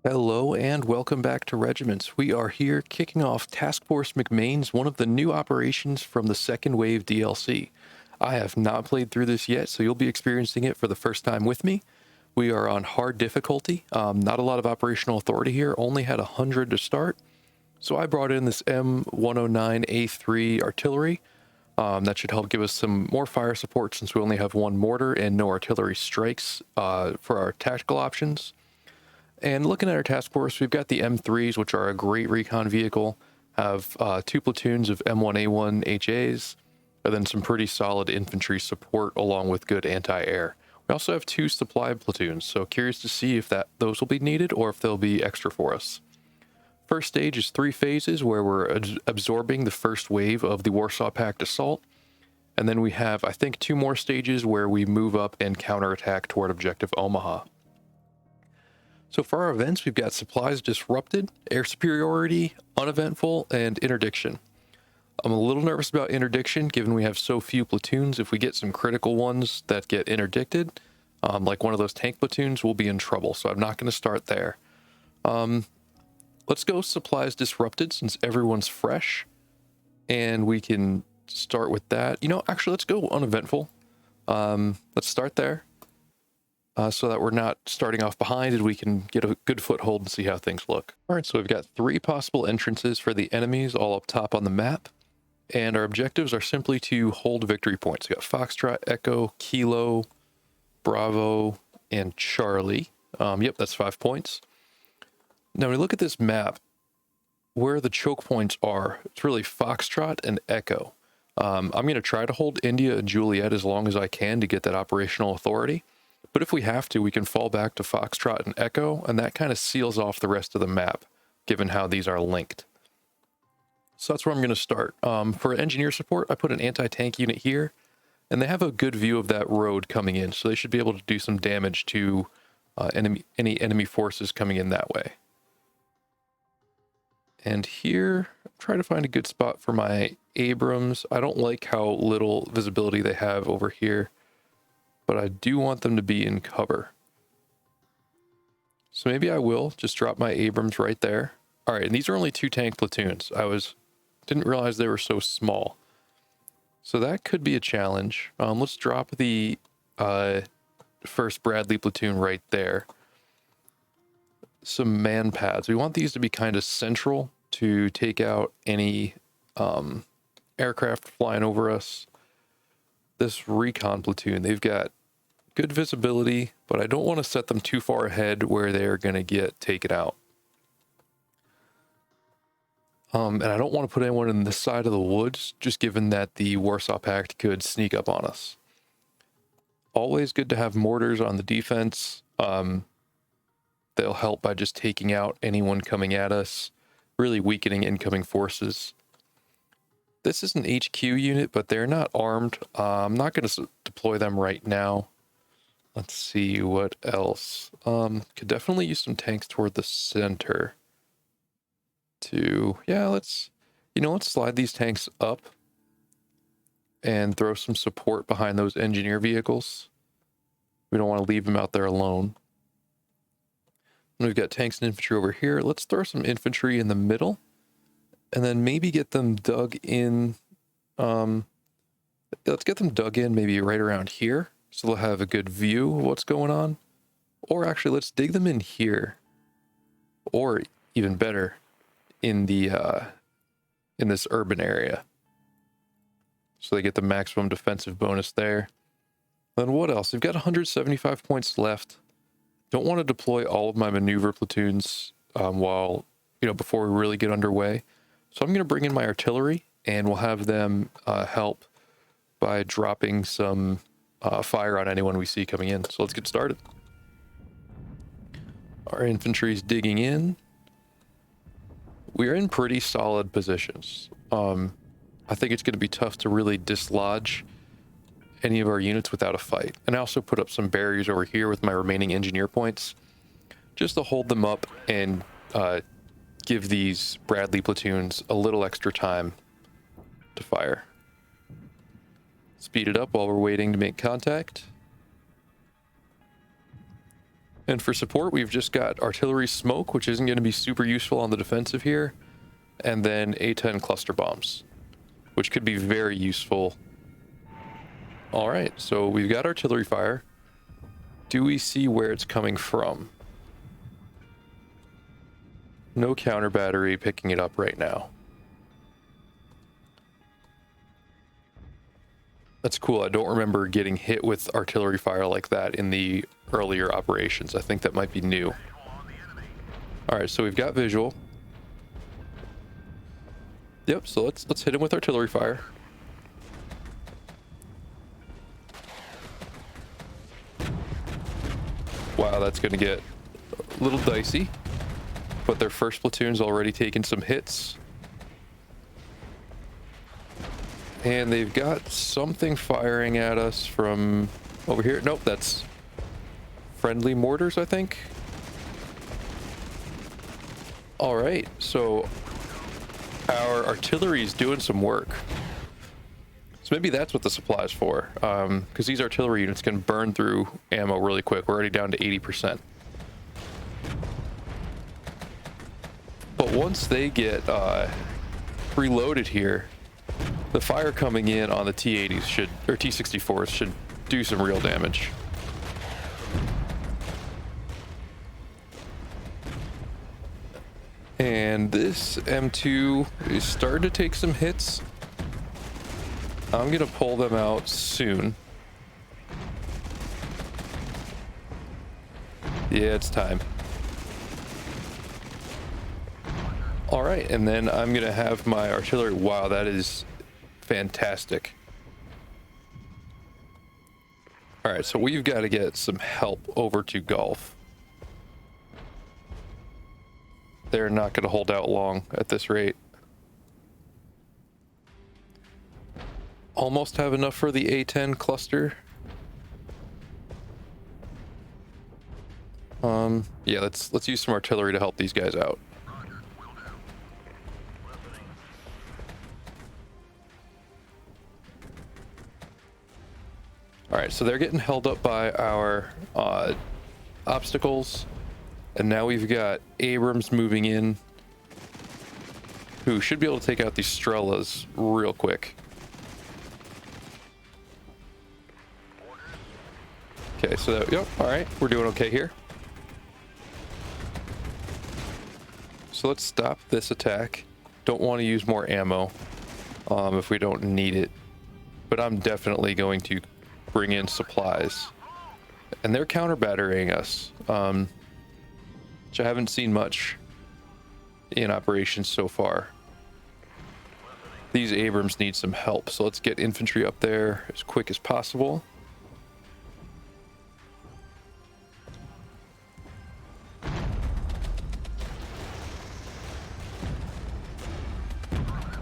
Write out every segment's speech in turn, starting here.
Hello and welcome back to Regiments. We are here kicking off Task Force McMains, one of the new operations from the second wave DLC. I have not played through this yet, so you'll be experiencing it for the first time with me. We are on hard difficulty, not a lot of operational authority here, only had 100 to start. So I brought in this M109A3 artillery. That should help give us some more fire support since we only have one mortar and no artillery strikes for our tactical options. And looking at our task force, we've got the M3s, which are a great recon vehicle, have 2 platoons of M1A1HAs, and then some pretty solid infantry support along with good anti-air. We also have 2 supply platoons, so curious to see if those will be needed or if they'll be extra for us. First stage is 3 phases where we're absorbing the first wave of the Warsaw Pact assault, and then we have, I think, 2 more stages where we move up and counterattack toward objective Omaha. So for our events, we've got supplies disrupted, air superiority, uneventful, and interdiction. I'm a little nervous about interdiction, given we have so few platoons. If we get some critical ones that get interdicted, like one of those tank platoons, we'll be in trouble, so I'm not going to start there. Let's go supplies disrupted, since everyone's fresh, and we can start with that. Actually, let's go uneventful. Let's start there. So that we're not starting off behind and we can get a good foothold and see how things look. All right, so we've got 3 possible entrances for the enemies all up top on the map. And our objectives are simply to hold victory points. We've got Foxtrot, Echo, Kilo, Bravo, and Charlie. Yep, that's 5 points. Now, when we look at this map, where the choke points are, it's really Foxtrot and Echo. I'm going to try to hold India and Juliet as long as I can to get that operational authority. But if we have to, we can fall back to Foxtrot and Echo, and that kind of seals off the rest of the map, given how these are linked. So that's where I'm going to start. For engineer support, I put an anti-tank unit here, and they have a good view of that road coming in, so they should be able to do some damage to any enemy forces coming in that way. And here, I'm trying to find a good spot for my Abrams. I don't like how little visibility they have over here, but I do want them to be in cover. So maybe I will just drop my Abrams right there. All right, and these are only 2 tank platoons. Didn't realize they were so small. So that could be a challenge. Let's drop the first Bradley platoon right there. Some man pads. We want these to be kind of central to take out any aircraft flying over us. This recon platoon, they've got good visibility, but I don't want to set them too far ahead where they're going to get taken out. And I don't want to put anyone in the side of the woods, just given that the Warsaw Pact could sneak up on us. Always good to have mortars on the defense. They'll help by just taking out anyone coming at us, really weakening incoming forces. This is an HQ unit, but they're not armed. I'm not going to deploy them right now. Let's see what else. Could definitely use some tanks toward the center. Let's slide these tanks up and throw some support behind those engineer vehicles. We don't want to leave them out there alone. And we've got tanks and infantry over here. Let's throw some infantry in the middle and then maybe get them dug in. Let's get them dug in maybe right around here, so they'll have a good view of what's going on. Or actually, let's dig them in here. Or even better, in this urban area. So they get the maximum defensive bonus there. Then what else? They've got 175 points left. Don't want to deploy all of my maneuver platoons before we really get underway. So I'm going to bring in my artillery, and we'll have them help by dropping some fire on anyone we see coming in. So let's get started. Our infantry's digging in. We're in pretty solid positions. I think it's going to be tough to really dislodge any of our units without a fight. And I also put up some barriers over here with my remaining engineer points, just to hold them up and give these Bradley platoons a little extra time to fire. Speed it up while we're waiting to make contact. And for support, we've just got artillery smoke, which isn't going to be super useful on the defensive here, and then A-10 cluster bombs, which could be very useful. All right, so we've got artillery fire. Do we see where it's coming from? No counter battery picking it up right now. That's cool. I don't remember getting hit with artillery fire like that in the earlier operations. I think that might be new. All right, so we've got visual. Yep, so let's hit him with artillery fire. Wow, that's going to get a little dicey. But their first platoon's already taken some hits. And they've got something firing at us from over here. Nope, that's friendly mortars, I think. All right, so our artillery is doing some work. So maybe that's what the supply is for, because these artillery units can burn through ammo really quick. We're already down to 80%. But once they get reloaded here, the fire coming in on the T-80s should, or T-64s should do some real damage. And this M2 is starting to take some hits. I'm gonna pull them out soon. Yeah, it's time. All right, and then I'm gonna have my artillery. Wow, that is fantastic. All right, so we've got to get some help over to Gulf. They're not going to hold out long at this rate. Almost have enough for the A-10 cluster. Yeah, let's use some artillery to help these guys out. All right, so they're getting held up by our obstacles, and now we've got Abrams moving in, who should be able to take out these Strelas real quick. Okay, so yep, all right, we're doing okay here. So let's stop this attack. Don't want to use more ammo if we don't need it, but I'm definitely going to bring in supplies. And they're counter battering us, which I haven't seen much in operations so far. These Abrams need some help, so let's get infantry up there as quick as possible.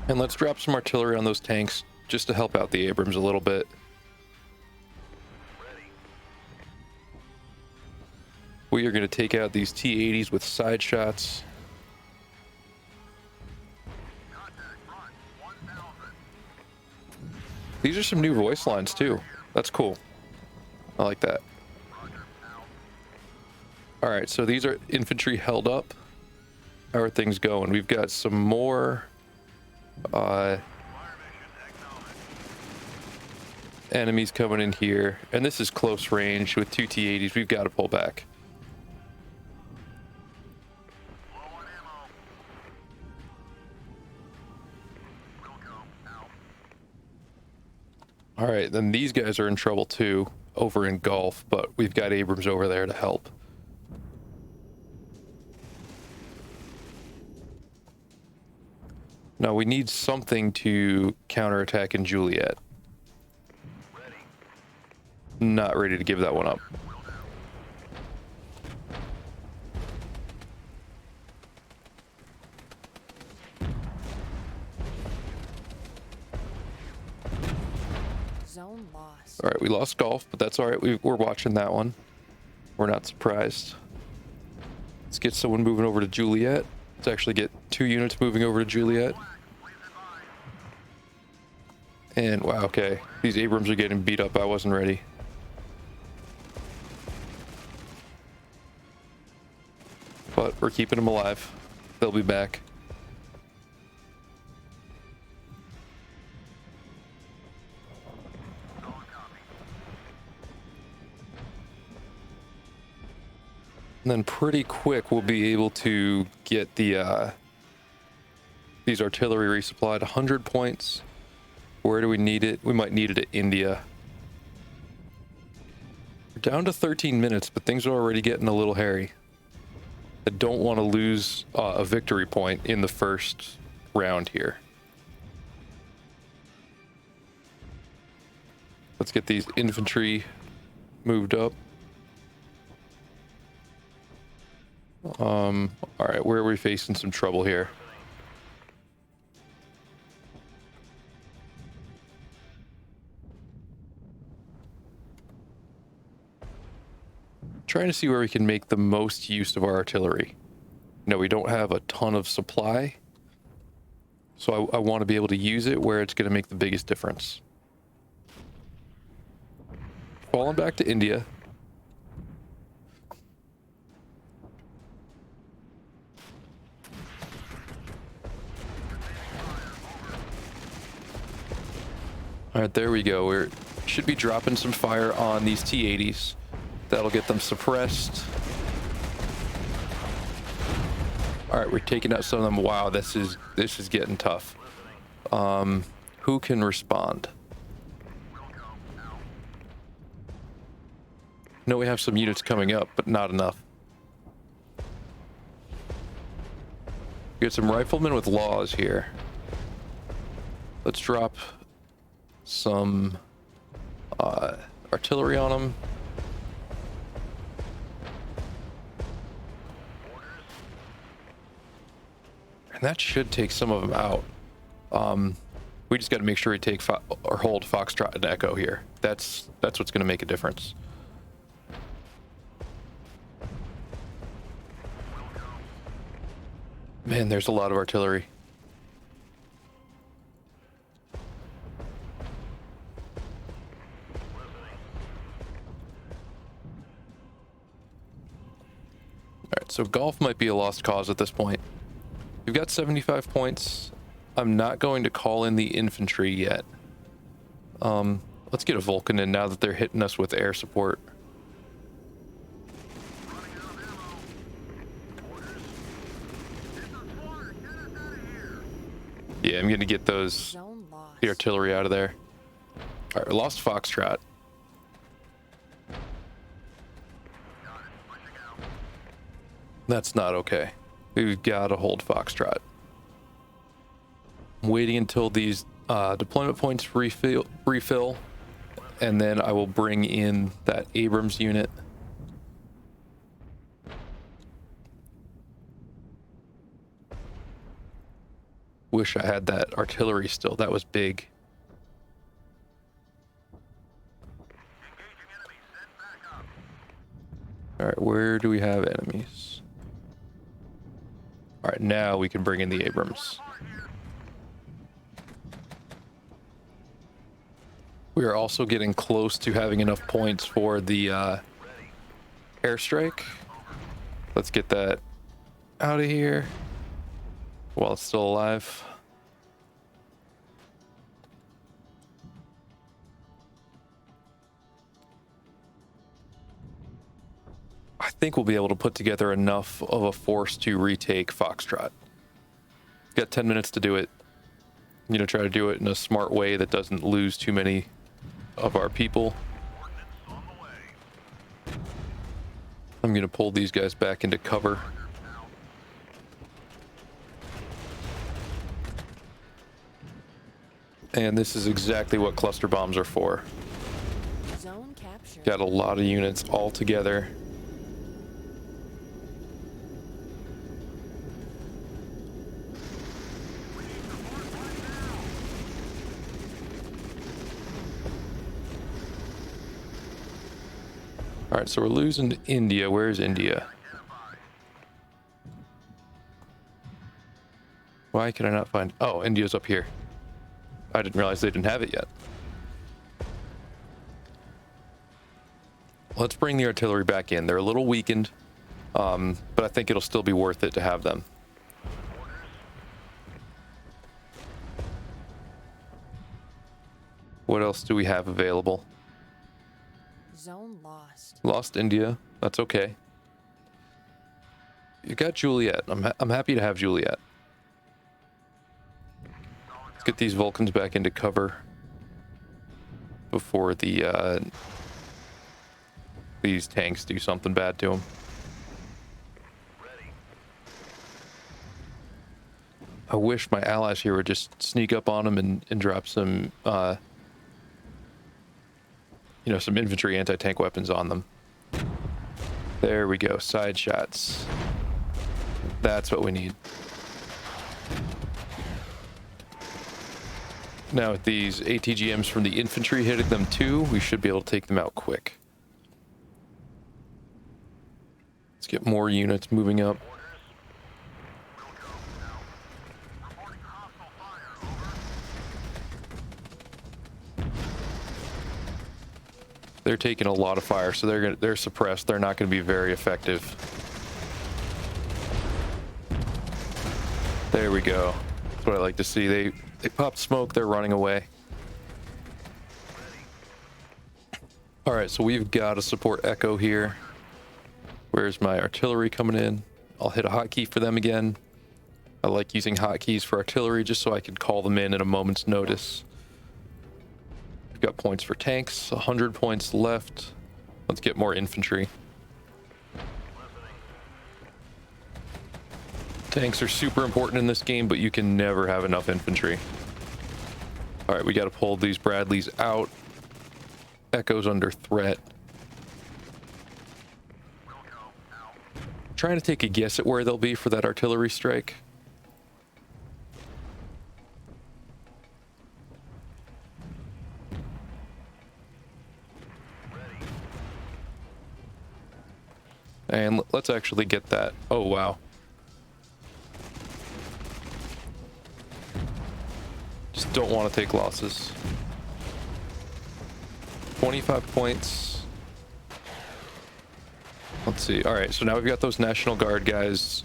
And let's drop some artillery on those tanks just to help out the Abrams a little bit. We are going to take out these T-80s with side shots. These are some new voice lines too. That's cool. I like that. All right, so these are infantry held up. How are things going? We've got some more enemies coming in here, and this is close range with two T-80s. We've got to pull back. All right, then these guys are in trouble too over in Gulf, but we've got Abrams over there to help. Now we need something to counterattack in Juliet. Not ready to give that one up. Zone lost. All right, we lost Gulf, but that's all right. We're watching that one. We're not surprised. Let's get someone moving over to Juliet. Let's actually get 2 units moving over to Juliet. And wow, okay. These Abrams are getting beat up. I wasn't ready. but we're keeping them alive. They'll be back. And then pretty quick we'll be able to get the these artillery resupplied. 100 points. Where do we need it? We might need it at India. We're down to 13 minutes, but things are already getting a little hairy. I don't want to lose a victory point in the first round here. Let's get these infantry moved up. All right, where are we facing some trouble here? Trying to see where we can make the most use of our artillery. You know, we don't have a ton of supply, so I want to be able to use it where it's going to make the biggest difference. Falling back to India. All right, there we go. We should be dropping some fire on these T-80s. That'll get them suppressed. All right, we're taking out some of them. Wow, this is getting tough. Who can respond? No, we have some units coming up, but not enough. We got some riflemen with laws here. Let's drop some artillery on them. And that should take some of them out. We just got to make sure we take or hold Foxtrot and Echo here. That's what's going to make a difference. Man, there's a lot of artillery. All right, so golf might be a lost cause at this point. We've got 75 points. I'm not going to call in the infantry yet. Let's get a Vulcan in now that they're hitting us with air support. Yeah, I'm gonna get the artillery out of there. All right, we lost Foxtrot. That's not okay. We've got to hold Foxtrot. I'm waiting until these deployment points refill, and then I will bring in that Abrams unit. Wish I had that artillery still. That was big. All right, where do we have enemies? All right, now we can bring in the Abrams. We are also getting close to having enough points for the airstrike. Let's get that out of here while it's still alive. I think we'll be able to put together enough of a force to retake Foxtrot. Got 10 minutes to do it. You know, try to do it in a smart way that doesn't lose too many of our people. I'm going to pull these guys back into cover. And this is exactly what cluster bombs are for. Zone capture. Got a lot of units all together. All right, so we're losing to India. Where's India? Why can I not find... Oh, India's up here. I didn't realize they didn't have it yet. Let's bring the artillery back in. They're a little weakened. But I think it'll still be worth it to have them. What else do we have available? Zone lost. Lost India. That's okay. You got Juliet. I'm happy to have Juliet. Let's get these Vulcans back into cover before these tanks do something bad to them. I wish my allies here would just sneak up on them and drop some, you know, some infantry anti-tank weapons on them. There we go. Side shots. That's what we need. Now with these ATGMs from the infantry hitting them too, we should be able to take them out quick. Let's get more units moving up. They're taking a lot of fire, so they're suppressed. They're not going to be very effective. There we go. That's what I like to see. They popped smoke. They're running away. All right, so we've got to support Echo here. Where's my artillery coming in? I'll hit a hotkey for them again. I like using hotkeys for artillery just so I can call them in at a moment's notice. We've got points for tanks, 100 points left. Let's get more infantry. Tanks are super important in this game, but you can never have enough infantry. All right, we got to pull these Bradleys out. Echo's under threat. Trying to take a guess at where they'll be for that artillery strike. And let's actually get that. Oh, wow. Just don't want to take losses. 25 points. Let's see. All right, so now we've got those National Guard guys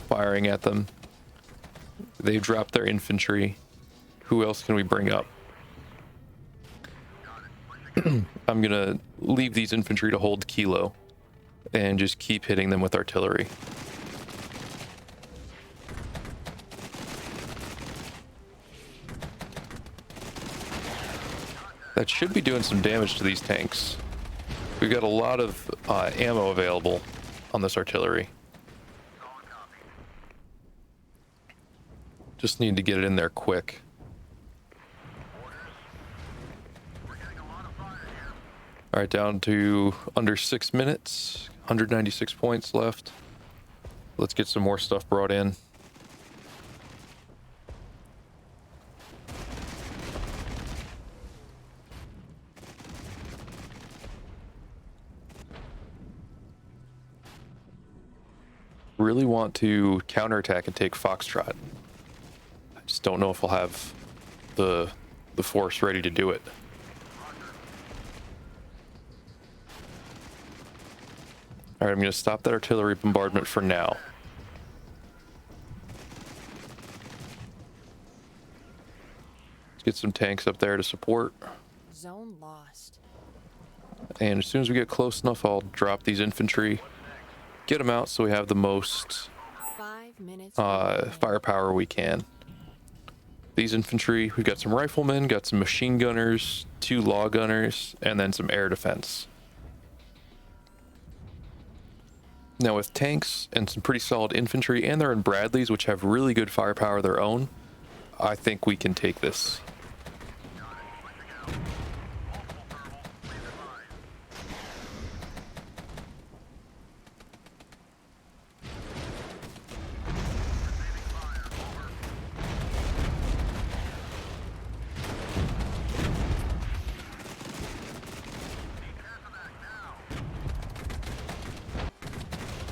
firing at them. They've dropped their infantry. Who else can we bring up? I'm going to leave these infantry to hold Kilo and just keep hitting them with artillery. That should be doing some damage to these tanks. We've got a lot of ammo available on this artillery. Just need to get it in there quick. All right, down to under 6 minutes. 196 points left. Let's get some more stuff brought in. Really want to counterattack and take Foxtrot. I just don't know if we'll have the force ready to do it. All right, I'm going to stop that artillery bombardment for now. Let's get some tanks up there to support. Zone lost. And as soon as we get close enough, I'll drop these infantry, get them out so we have the most 5 minutes. firepower we can. These infantry, we've got some riflemen, got some machine gunners, 2 law gunners, and then some air defense. Now with tanks and some pretty solid infantry, and they're in Bradleys, which have really good firepower of their own, I think we can take this.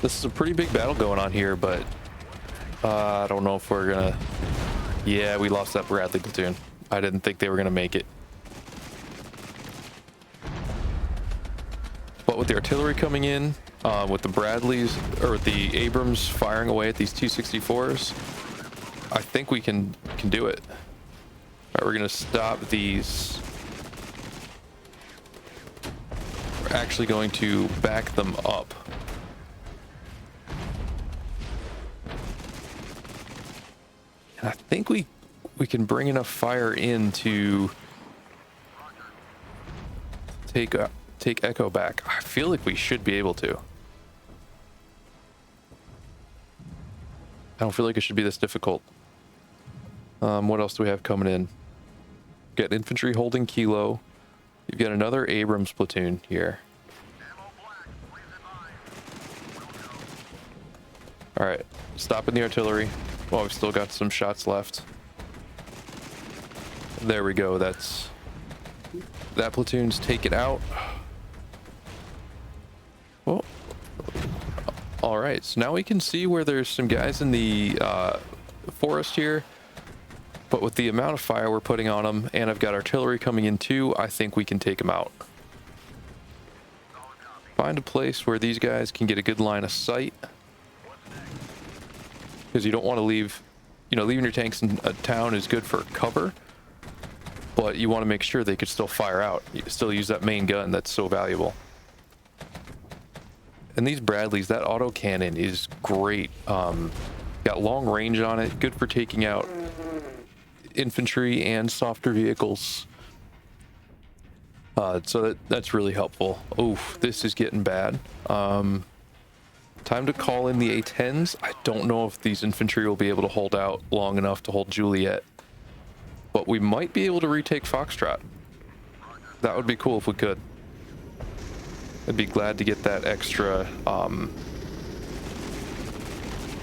This is a pretty big battle going on here, but I don't know if we're gonna... Yeah, we lost that Bradley platoon. I didn't think they were gonna make it. But with the artillery coming in, with the Bradleys, or with the Abrams firing away at these T-64s, I think we can do it. All right, we're going to stop these. We're actually going to back them up. And I think we can bring enough fire in to take Echo back. I feel like we should be able to. I don't feel like it should be this difficult. What else do we have coming in? Got infantry holding Kilo. You've got another Abrams platoon here. All right, stopping the artillery. Well, we've still got some shots left. There we go. That platoon's taken out. Well, all right. So now we can see where there's some guys in the forest here. But with the amount of fire we're putting on them, and I've got artillery coming in too, I think we can take them out. Find a place where these guys can get a good line of sight. Because you don't want to leave, leaving your tanks in a town is good for cover. But you want to make sure they could still fire out. You still use that main gun that's so valuable. And these Bradleys, that autocannon is great. Got long range on it, good for taking out infantry and softer vehicles. So that's really helpful. Oof, this is getting bad. Time to call in the A-10s. I don't know if these infantry will be able to hold out long enough to hold Juliet, but we might be able to retake Foxtrot. That would be cool if we could. I'd be glad to get that extra.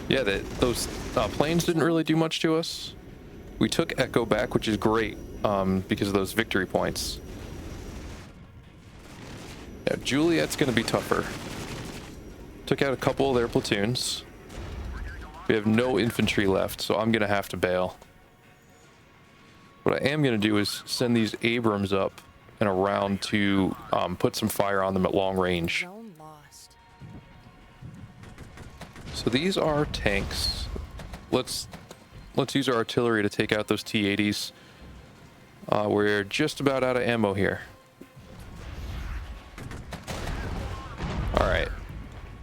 Yeah, those planes didn't really do much to us. We took Echo back, which is great because of those victory points. Yeah, Juliet's going to be tougher. Took out a couple of their platoons. We have no infantry left, so I'm going to have to bail. What I am going to do is send these Abrams up and around to put some fire on them at long range. Zone lost. So these are tanks. Let's use our artillery to take out those T-80s. We're just about out of ammo here. All right.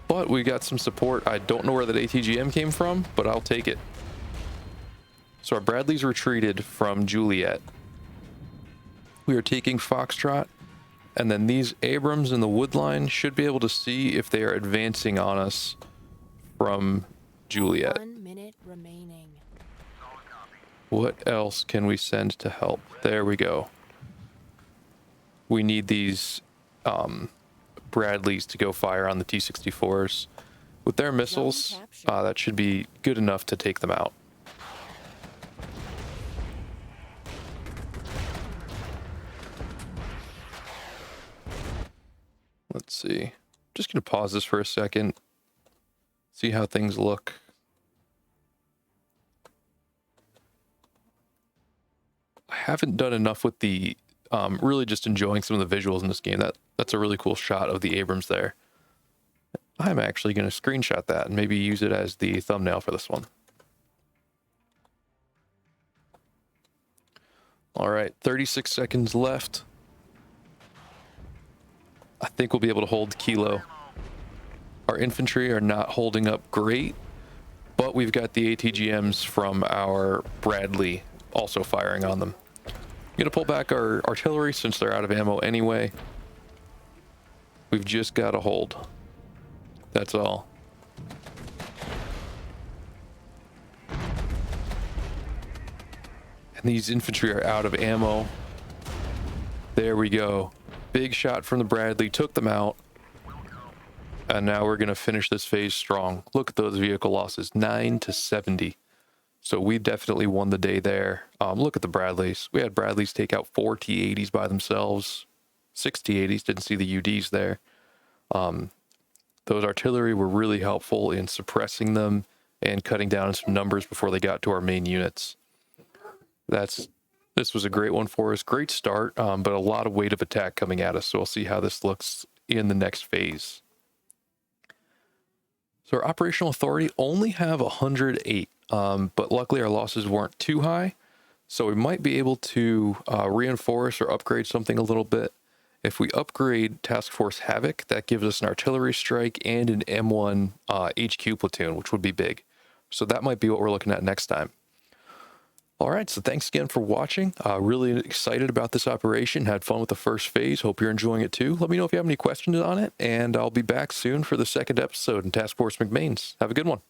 But we got some support. I don't know where that ATGM came from, but I'll take it. So our Bradleys retreated from Juliet. We are taking Foxtrot, and then these Abrams in the wood line should be able to see if they are advancing on us from Juliet. 1 minute remaining. What else can we send to help? There we go. We need these Bradleys to go fire on the T-64s. With their missiles, that should be good enough to take them out. Let's see. Just going to pause this for a second. See how things look. I haven't done enough with the really just enjoying some of the visuals in this game. That's a really cool shot of the Abrams there. I'm actually going to screenshot that and maybe use it as the thumbnail for this one. All right, 36 seconds left. I think we'll be able to hold Kilo. Our infantry are not holding up great, but we've got the ATGMs from our Bradley also firing on them. I'm gonna pull back our artillery since they're out of ammo anyway. We've just got to hold. That's all. And these infantry are out of ammo. There we go. Big shot from the Bradley, took them out. And now we're going to finish this phase strong. Look at those vehicle losses, 9 to 70. So we definitely won the day there. Look at the Bradleys. We had Bradleys take out 4 T-80s by themselves. 6 T-80s, didn't see the UDs there. Those artillery were really helpful in suppressing them and cutting down some numbers before they got to our main units. This was a great one for us. Great start, but a lot of weight of attack coming at us. So we'll see how this looks in the next phase. So our operational authority only have 108, but luckily our losses weren't too high. So we might be able to reinforce or upgrade something a little bit. If we upgrade Task Force Havoc, that gives us an artillery strike and an M1 HQ platoon, which would be big. So that might be what we're looking at next time. All right, so thanks again for watching. Really excited about this operation. Had fun with the first phase. Hope you're enjoying it too. Let me know if you have any questions on it, and I'll be back soon for the second episode in Task Force McMains. Have a good one.